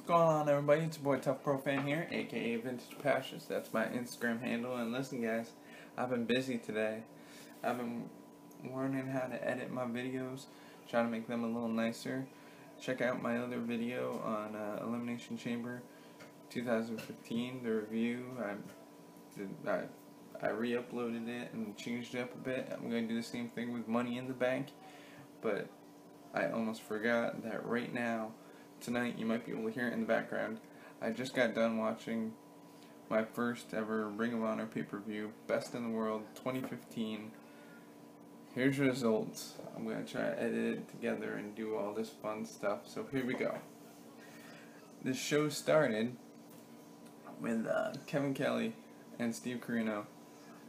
going on, everybody? It's your boy Tough Pro Fan here, aka Vintage Passions. That's my Instagram handle. And listen, guys, I've been busy today. I've been learning how to edit my videos, trying to make them a little nicer. Check out my other video on Elimination Chamber 2015, the review. I re-uploaded it and changed it up a bit. I'm going to do the same thing with Money in the Bank, but I almost forgot that right now, tonight, you might be able to hear it in the background. I just got done watching my first ever Ring of Honor pay-per-view, Best in the World 2015. Here's your results. I'm going to try to edit it together and do all this fun stuff. So here we go. This show started with Kevin Kelly and Steve Corino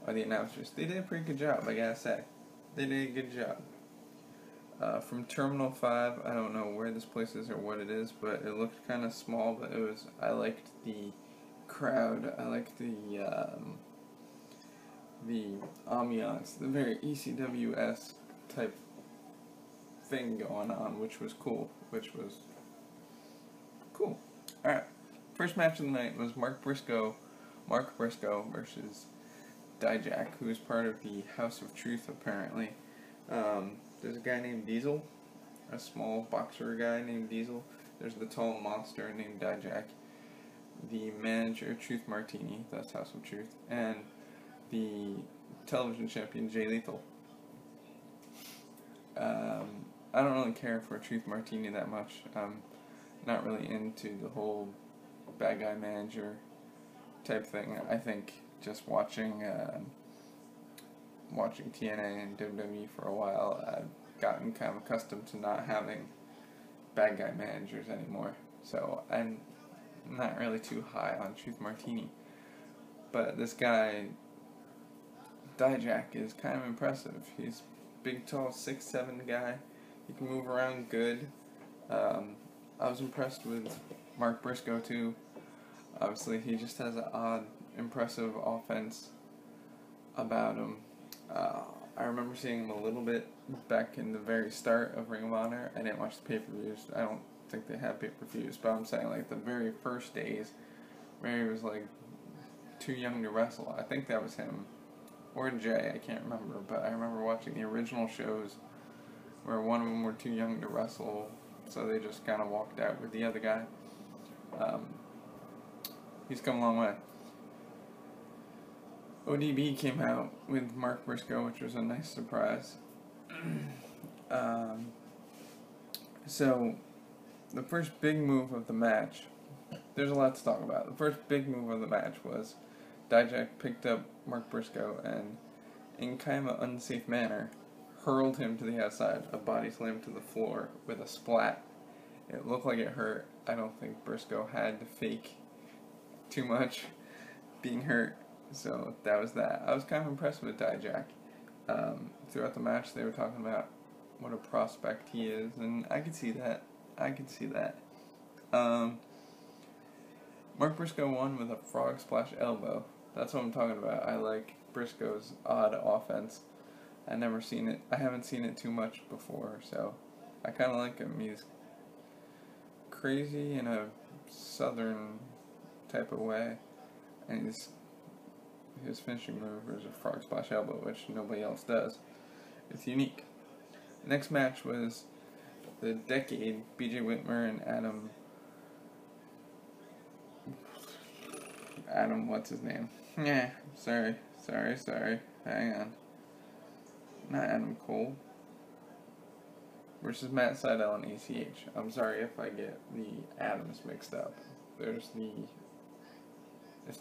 are the announcers. They did a pretty good job, I gotta say. They did a good job. From Terminal 5, I don't know where this place is or what it is, but it looked kind of small, but I liked the crowd, I liked the ambiance, the very ECW-esque type thing going on, which was cool, Alright, first match of the night was Mark Briscoe versus Dijak, who is part of the House of Truth, apparently. There's a guy named Diesel, a small boxer guy named Diesel. There's the tall monster named Dijak, the manager, Truth Martini, that's House of Truth, and the television champion, Jay Lethal. I don't really care for Truth Martini that much. I'm not really into the whole bad guy manager type thing. I think just watching TNA and WWE for a while, I've gotten kind of accustomed to not having bad guy managers anymore. So I'm not really too high on Truth Martini. But this guy, Dijak, is kind of impressive. He's big, tall, 6'7" guy. He can move around good. I was impressed with Mark Briscoe too. Obviously, he just has an odd, impressive offense about him. I remember seeing him a little bit back in the very start of Ring of Honor. I didn't watch the pay-per-views. I don't think they have pay-per-views, but I'm saying like the very first days where he was like too young to wrestle. I think that was him. Or Jay, I can't remember, but I remember watching the original shows where one of them were too young to wrestle, so they just kind of walked out with the other guy. He's come a long way. ODB came out with Mark Briscoe, which was a nice surprise. So, the first big move of the match, there's a lot to talk about. The first big move of the match was Dijak picked up Mark Briscoe and, in kind of an unsafe manner, hurled him to the outside, a body slam to the floor with a splat. It looked like it hurt. I don't think Briscoe had to fake too much being hurt. So that was that. I was kind of impressed with Dijak. Throughout the match, they were talking about what a prospect he is, and I could see that. Mark Briscoe won with a frog splash elbow. That's what I'm talking about. I like Briscoe's odd offense. I haven't seen it too much before, so I kind of like him. He's crazy in a southern type of way, and his finishing move is a frog splash elbow, which nobody else does. It's unique. The next match was the Decade, BJ Whitmer and Adam, what's his name? Yeah, sorry. Hang on. Not Adam Cole. Versus Matt Sydal and ACH. I'm sorry if I get the Adams mixed up. It's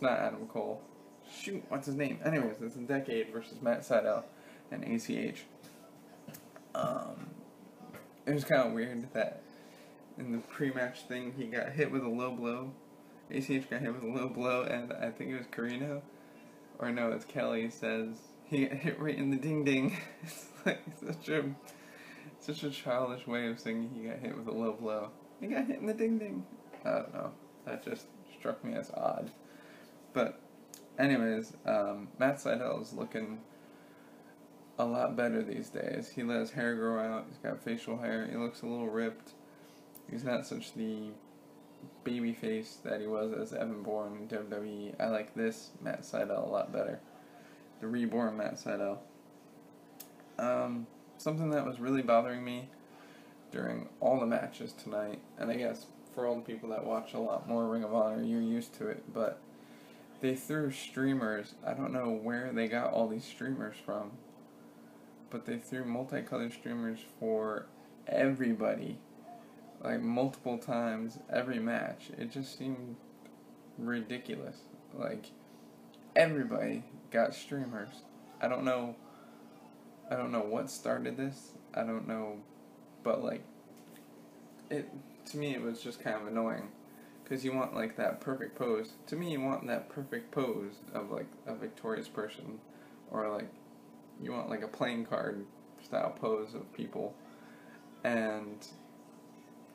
not Adam Cole. Shoot, what's his name? Anyways, it's a Decade versus Matt Sydal and ACH. It was kind of weird that in the pre-match thing, he got hit with a low blow. ACH got hit with a low blow, and I think it was Corino. Or no, it's Kelly says he got hit right in the ding-ding. It's like such a childish way of saying he got hit with a low blow. He got hit in the ding-ding. I don't know. That just struck me as odd. But anyways, Matt Sydal is looking a lot better these days. He let his hair grow out. He's got facial hair. He looks a little ripped. He's not such the babyface that he was as Evan Bourne in WWE. I like this Matt Sydal a lot better. The reborn Matt Sydal. Something that was really bothering me during all the matches tonight, and I guess for all the people that watch a lot more Ring of Honor, you're used to it, but they threw streamers. I don't know where they got all these streamers from, but they threw multicolored streamers for everybody, like multiple times every match. It just seemed ridiculous. Like, everybody got streamers. I don't know what started this. I don't know, but like, to me it was just kind of annoying, because you want like that perfect pose. To me, you want that perfect pose of like a victorious person, or like you want like a playing card style pose of people, and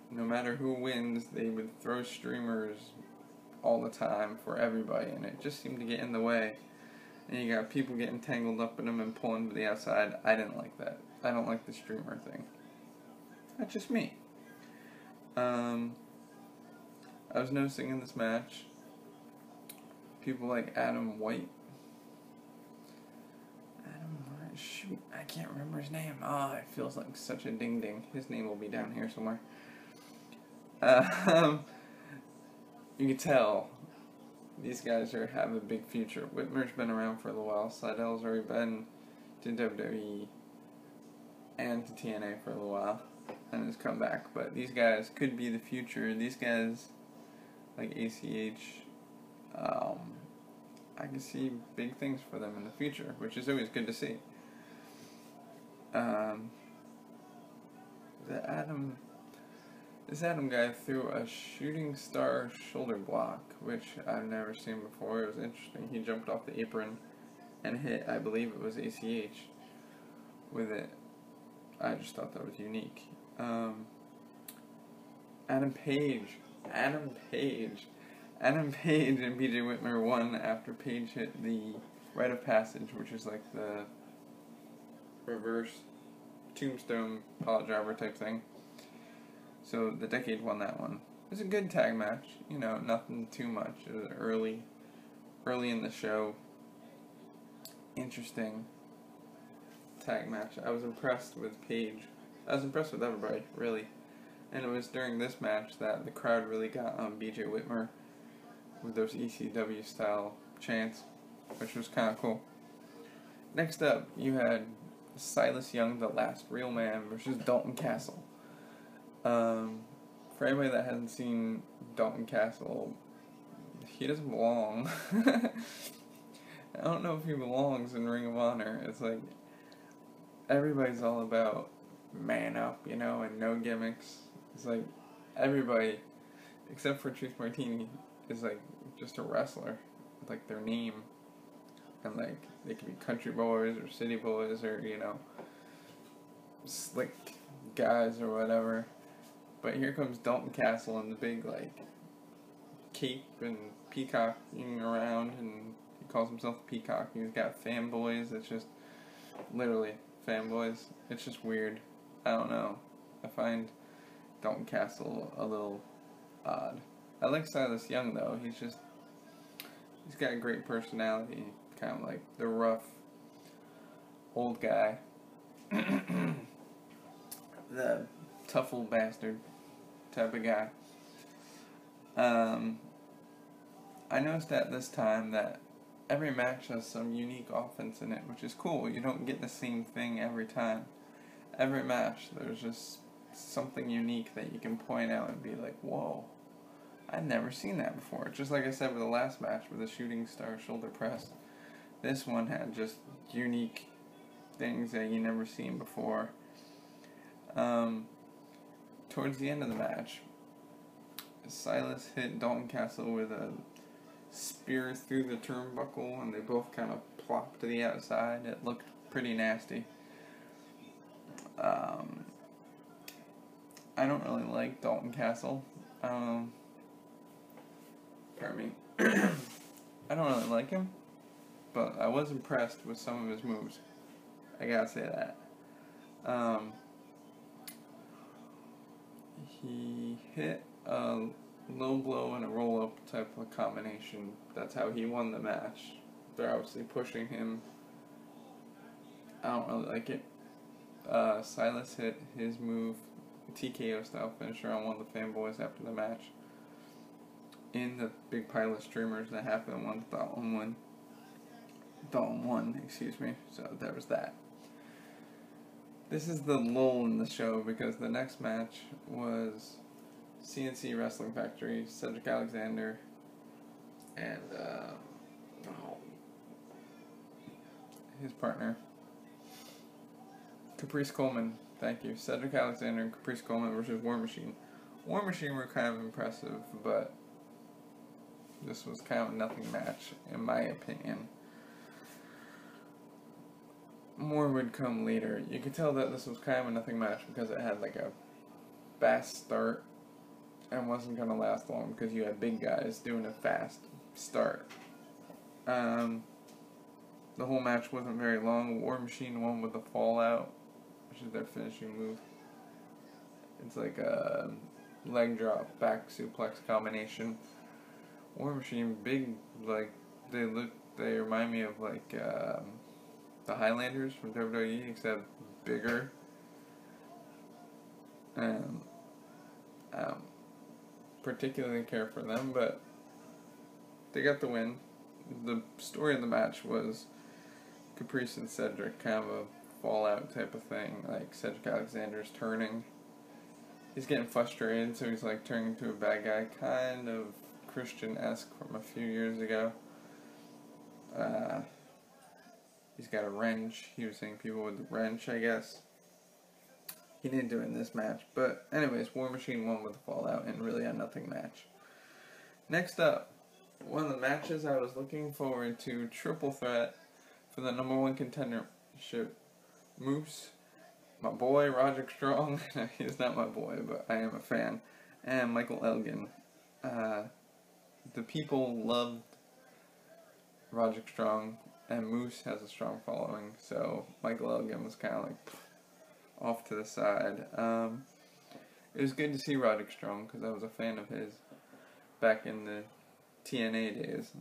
no matter who wins, they would throw streamers all the time for everybody, and it just seemed to get in the way. And you got people getting tangled up in them and pulling to the outside. I didn't like that. I don't like the streamer thing. That's just me. I was noticing in this match, people like Adam White. Shoot, I can't remember his name. Oh, it feels like such a ding-ding. His name will be down here somewhere. You can tell these guys have a big future. Whitmer's been around for a little while. Sydal's already been to WWE and to TNA for a little while and has come back. But these guys could be the future. These guys, like ACH, I can see big things for them in the future, which is always good to see. This Adam guy threw a shooting star shoulder block, which I've never seen before. It was interesting. He jumped off the apron and hit, I believe it was ACH, with it. I just thought that was unique. Adam Page and BJ Whitmer won after Page hit the rite of passage, which is like the reverse tombstone pile driver type thing. So the Decade won that one. It was a good tag match, nothing too much. It was early in the show. Interesting tag match. I was impressed with Paige. I was impressed with everybody, really. And it was during this match that the crowd really got on BJ Whitmer with those ECW style chants, which was kind of cool. Next up, you had Silas Young, the Last Real Man, versus Dalton Castle. For anybody that hasn't seen Dalton Castle, he doesn't belong. I don't know if he belongs in Ring of Honor. It's like, everybody's all about man up, and no gimmicks. It's like, everybody, except for Truth Martini, is like just a wrestler with like their name. And like, they could be country boys or city boys or, slick guys or whatever. But here comes Dalton Castle in the big, like, cape and peacocking around, and he calls himself a peacock. He's got fanboys. It's just, literally, fanboys. It's just weird. I don't know. I find Dalton Castle a little odd. I like Silas Young, though. He's got a great personality. Kind of like the rough, old guy. The tough old bastard type of guy. I noticed at this time that every match has some unique offense in it, which is cool. You don't get the same thing every time. Every match, there's just something unique that you can point out and be like, whoa, I've never seen that before. Just like I said with the last match with the shooting star shoulder press. This one had just unique things that you never seen before. Towards the end of the match, Silas hit Dalton Castle with a spear through the turnbuckle, and they both kind of plopped to the outside. It looked pretty nasty. I don't really like Dalton Castle. Pardon me. I don't really like him, but I was impressed with some of his moves. I gotta say that. He hit a low blow and a roll up type of combination. That's how he won the match. They're obviously pushing him. I don't really like it. Silas hit his move, TKO style finisher, on one of the fanboys after the match. In the big pile of streamers that happened when Dalton won, excuse me. So there was that. This is the lull in the show because the next match was CNC Wrestling Factory, Cedric Alexander, and his partner, Caprice Coleman. Thank you. Cedric Alexander and Caprice Coleman versus War Machine. War Machine were kind of impressive, but this was kind of a nothing match, in my opinion. More would come later. You could tell that this was kind of a nothing match because it had like a fast start and wasn't going to last long because you had big guys doing a fast start. The whole match wasn't very long. War Machine won with a fallout, which is their finishing move. It's like a leg drop, back suplex combination. War Machine, big, like, they remind me of like the Highlanders from WWE, except bigger. And particularly care for them, but they got the win. The story of the match was Caprice and Cedric, kind of a fallout type of thing. Like, Cedric Alexander's turning. He's getting frustrated, so he's like turning into a bad guy, kind of Christian-esque from a few years ago. He's got a wrench. He was hitting people with the wrench, I guess. He didn't do it in this match. But anyways, War Machine won with a fallout and really a nothing match. Next up, one of the matches I was looking forward to, triple threat for the #1 contendership. Moose, my boy Roderick Strong. He's not my boy, but I am a fan. And Michael Elgin. The people loved Roderick Strong, and Moose has a strong following, so Michael Elgin was kind of like off to the side. It was good to see Roderick Strong because I was a fan of his back in the TNA days,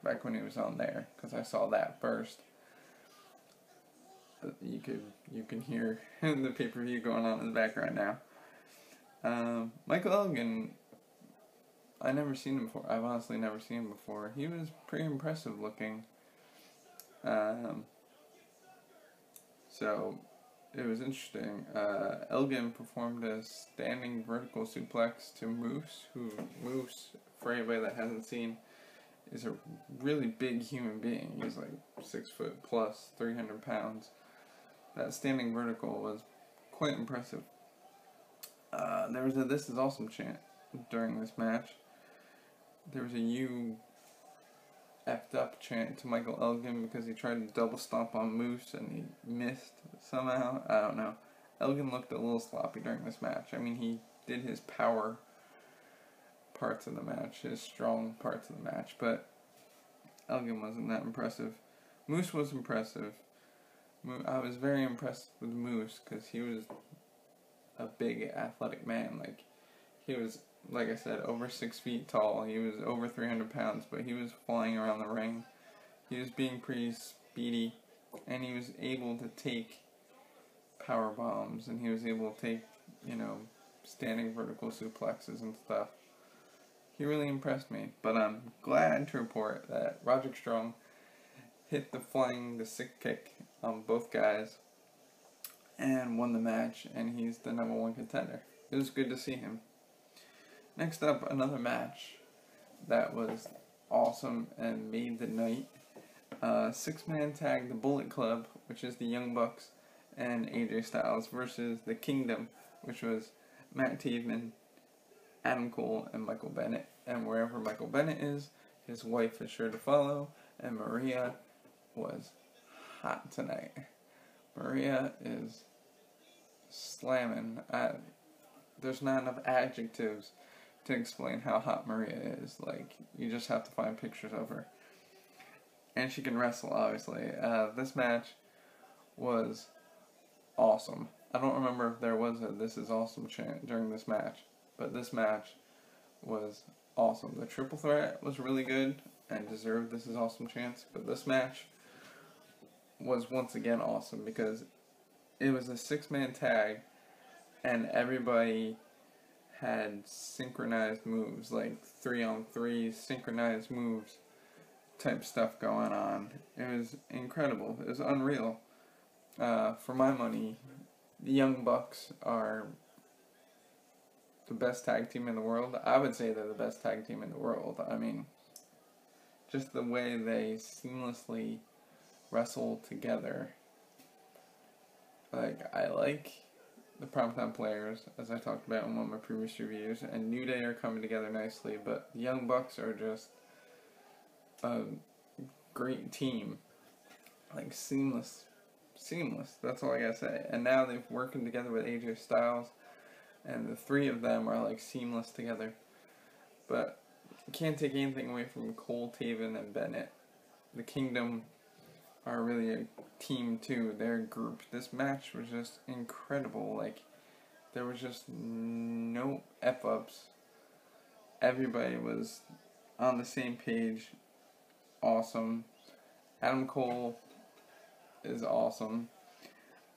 back when he was on there, because I saw that first. But you can hear the pay-per-view going on in the background now. Michael Elgin, I never seen him before. I've honestly never seen him before. He was pretty impressive looking. So it was interesting. Elgin performed a standing vertical suplex to Moose, who Moose, for anybody that hasn't seen, is a really big human being. He's like 6 foot plus, 300 pounds. That standing vertical was quite impressive. There was a "This is awesome" chant during this match. There was a "You effed up" chant to Michael Elgin because he tried to double stomp on Moose and he missed somehow. I don't know. Elgin looked a little sloppy during this match. I mean, he did his power parts of the match, his strong parts of the match, but Elgin wasn't that impressive. Moose was impressive. I was very impressed with Moose because he was a big athletic man. Like, he was, like I said, over 6 feet tall. He was over 300 pounds, but he was flying around the ring. He was being pretty speedy, and he was able to take power bombs, and he was able to take, standing vertical suplexes and stuff. He really impressed me, but I'm glad to report that Roderick Strong hit the sick kick on both guys and won the match, and he's the #1 contender. It was good to see him. Next up, another match that was awesome and made the night. 6-man tag, the Bullet Club, which is the Young Bucks and AJ Styles, versus the Kingdom, which was Matt Taven, Adam Cole, and Michael Bennett. And wherever Michael Bennett is, his wife is sure to follow, and Maria was hot tonight. Maria is slamming. There's not enough adjectives to explain how hot Maria is. Like, you just have to find pictures of her. And she can wrestle, obviously. This match was awesome. I don't remember if there was a "This is awesome" chant during this match, but this match was awesome. The triple threat was really good and deserved This Is Awesome chance, but this match was once again awesome because it was a 6-man tag and everybody had synchronized moves, like 3-on-3 synchronized moves type stuff going on. It was incredible. It was unreal. For my money, the Young Bucks are the best tag team in the world. I would say they're the best tag team in the world. I mean, just the way they seamlessly wrestle together. Like, I like the Primetime Players, as I talked about in one of my previous reviews, and New Day are coming together nicely, but the Young Bucks are just a great team. Like, seamless. That's all I gotta say. And now they're working together with AJ Styles, and the three of them are like seamless together. But you can't take anything away from Cole, Taven, and Bennett. The Kingdom are really a team too. They're a group. This match was just incredible. Like, there was just no F-ups. Everybody was on the same page. Awesome. Adam Cole is awesome.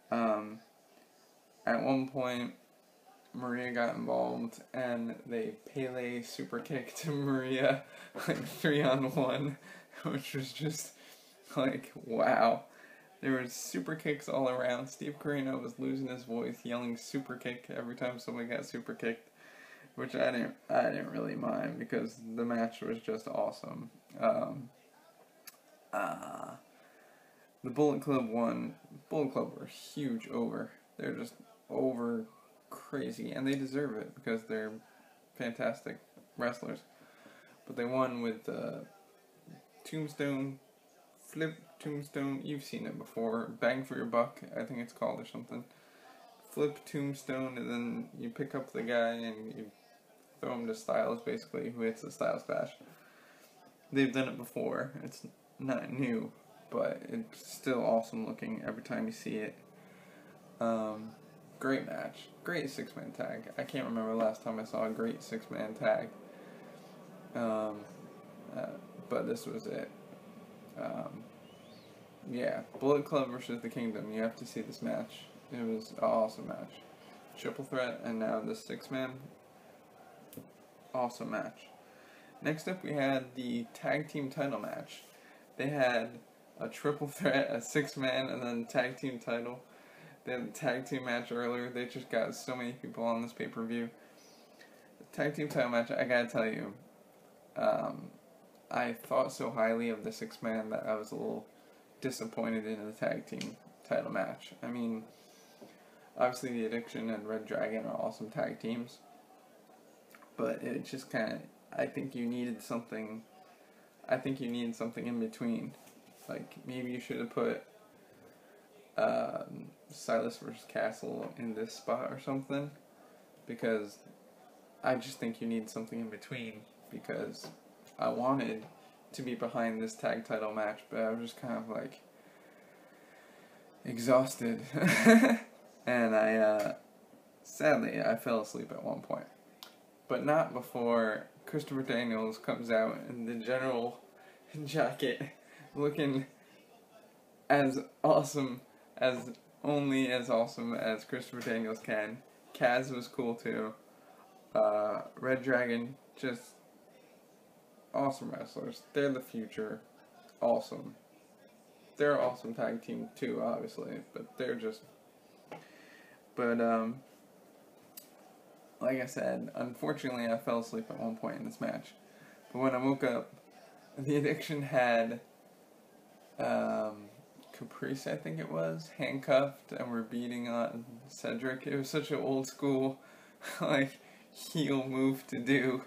At one point, Maria got involved and they Pele super kicked Maria like 3-on-1, which was just like, wow. There were super kicks all around. Steve Corino was losing his voice, yelling super kick every time somebody got super kicked, which I didn't really mind because the match was just awesome. The Bullet Club won. Bullet Club were huge over. They're just over crazy, and they deserve it because they're fantastic wrestlers. But they won with Tombstone, Flip Tombstone. You've seen it before. Bang for your buck, I think it's called, or something. Flip Tombstone, and then you pick up the guy and you throw him to Styles, basically, who hits the Styles Clash. They've done it before. It's not new, but it's still awesome looking every time you see it. Great match. Great 6-man tag. I can't remember the last time I saw a great 6-man tag. But this was it. Yeah, Bullet Club versus the Kingdom. You have to see this match. It was an awesome match. Triple threat, and now the 6-man. Awesome match. Next up, we had the tag team title match. They had a triple threat, a 6-man, and then tag team title. They had a tag team match earlier. They just got so many people on this pay-per-view. The tag team title match, I gotta tell you, I thought so highly of the 6-man that I was a little disappointed in the tag team title match. I mean, obviously the Addiction and Red Dragon are awesome tag teams, but it just kind of, I think you needed something in between. Like, maybe you should have put Silas versus Castle in this spot or something, because I just think you need something in between, because I wanted to be behind this tag title match, but I was just kind of like exhausted. And sadly I fell asleep at one point, but not before Christopher Daniels comes out in the general jacket, looking as awesome as Christopher Daniels can. Kaz was cool too. Red Dragon, just awesome wrestlers. They're the future. Awesome. They're an awesome tag team too, obviously, but they're just... But, like I said, unfortunately I fell asleep at one point in this match. But when I woke up, the Addiction had Caprice, I think it was, handcuffed, and were beating on Cedric. It was such an old school, like, heel move to do.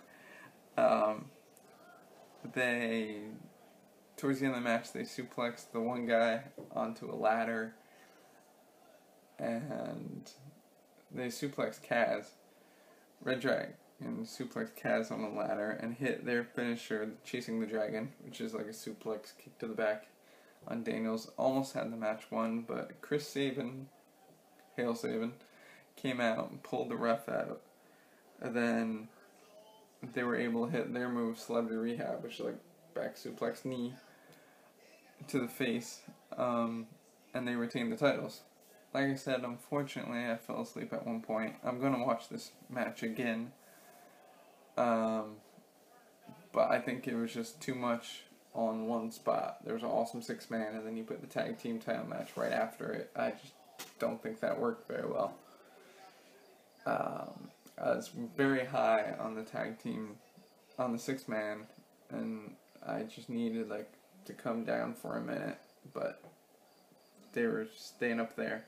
Towards the end of the match, they suplexed the one guy onto a ladder, and they suplexed Kaz. Red Dragon suplexed Kaz on the ladder and hit their finisher, Chasing the Dragon, which is like a suplex kick to the back on Daniels. Almost had the match won, but Chris Sabin, Hail Sabin, came out and pulled the ref out. And then they were able to hit their move, Celebrity Rehab, which is like back suplex knee to the face, and they retained the titles. Like I said, unfortunately, I fell asleep at one point. I'm going to watch this match again, but I think it was just too much on one spot. There was an awesome 6-man, and then you put the tag team title match right after it. I just don't think that worked very well. I was very high on the tag team, on the 6-man, and I just needed to come down for a minute, but they were staying up there.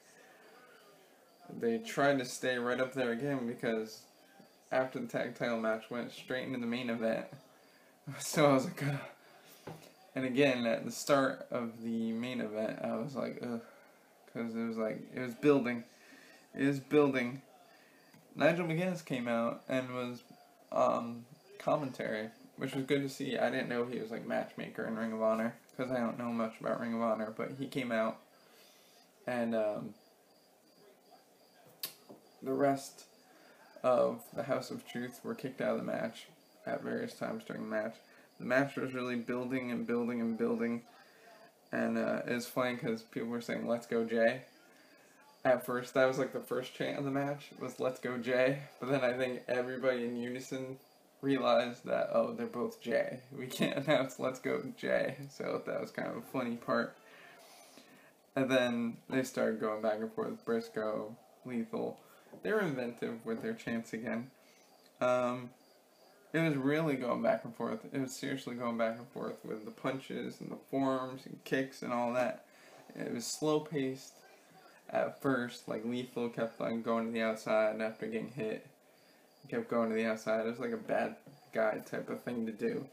They tried to stay right up there again because after the tag title match went straight into the main event. So I was like, ugh. And again, at the start of the main event, I was like, ugh, because it was building. It was building. Nigel McGuinness came out and was commentary, which was good to see. I didn't know he was matchmaker in Ring of Honor, because I don't know much about Ring of Honor, but he came out, and the rest of the House of Truth were kicked out of the match at various times during the match. The match was really building and building and building, and it was funny because people were saying, "Let's go Jay." At first, that was the first chant of the match, was "Let's go Jay," but then I think everybody in unison realized that, oh, they're both Jay. We can't announce "Let's go Jay," so that was kind of a funny part. And then they started going back and forth, Briscoe, Lethal. They were inventive with their chants again. It was really going back and forth. It was seriously going back and forth with the punches and the forearms and kicks and all that. It was slow-paced at first. Lethal kept on going to the outside after getting hit. He kept going to the outside. It was a bad guy type of thing to do.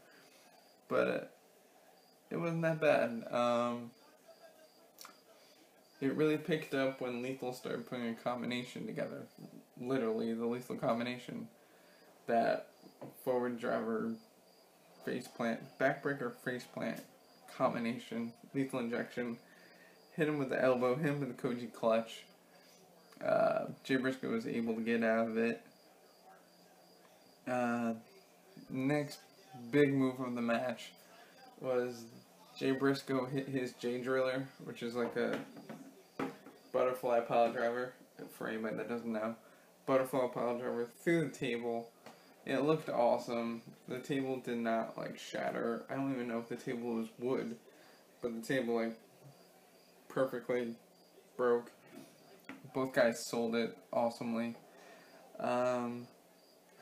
But it wasn't that bad. It really picked up when Lethal started putting a combination together. Literally, the Lethal combination. That forward driver faceplant, backbreaker faceplant combination, Lethal injection, hit him with the elbow, hit him with the Koji clutch. Jay Briscoe was able to get out of it. Next big move of the match was Jay Briscoe hit his J Driller, which is a butterfly pile driver, for anybody that doesn't know. Butterfly pile driver through the table. It looked awesome. The table did not shatter. I don't even know if the table was wood, but the table perfectly broke. Both guys sold it awesomely. I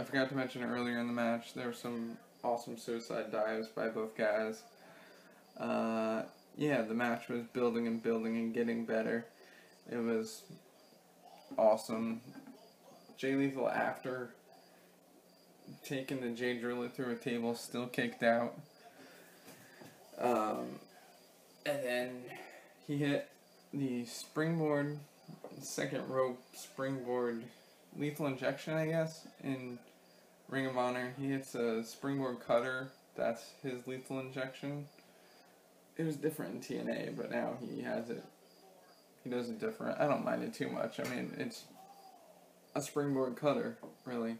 forgot to mention earlier in the match, there were some awesome suicide dives by both guys. Yeah, the match was building and building and getting better. It was awesome. Jay Lethal, after taking the J Driller through a table, still kicked out. And then he hit the springboard, second rope springboard Lethal injection, I guess, in Ring of Honor. He hits a springboard cutter. That's his Lethal injection. It was different in TNA, but now he has it. He does it different. I don't mind it too much. I mean, it's a springboard cutter, really.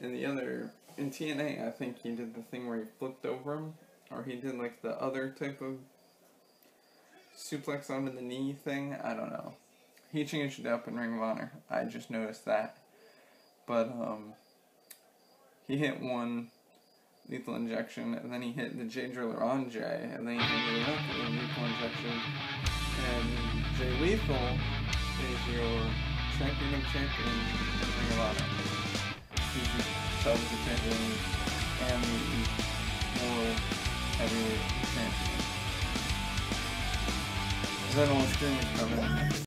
And the other, in TNA, I think he did the thing where he flipped over him, or he did the other type of suplex onto the knee thing. I don't know. He changed it up in Ring of Honor. I just noticed that. But, he hit one Lethal injection, and then he hit the J Driller on Jay, and then he hit another Lethal injection. And Jay Lethal is your champion of champions in Ring of Honor. He's the television champion and the world heavyweight champion. Is everyone screaming coming?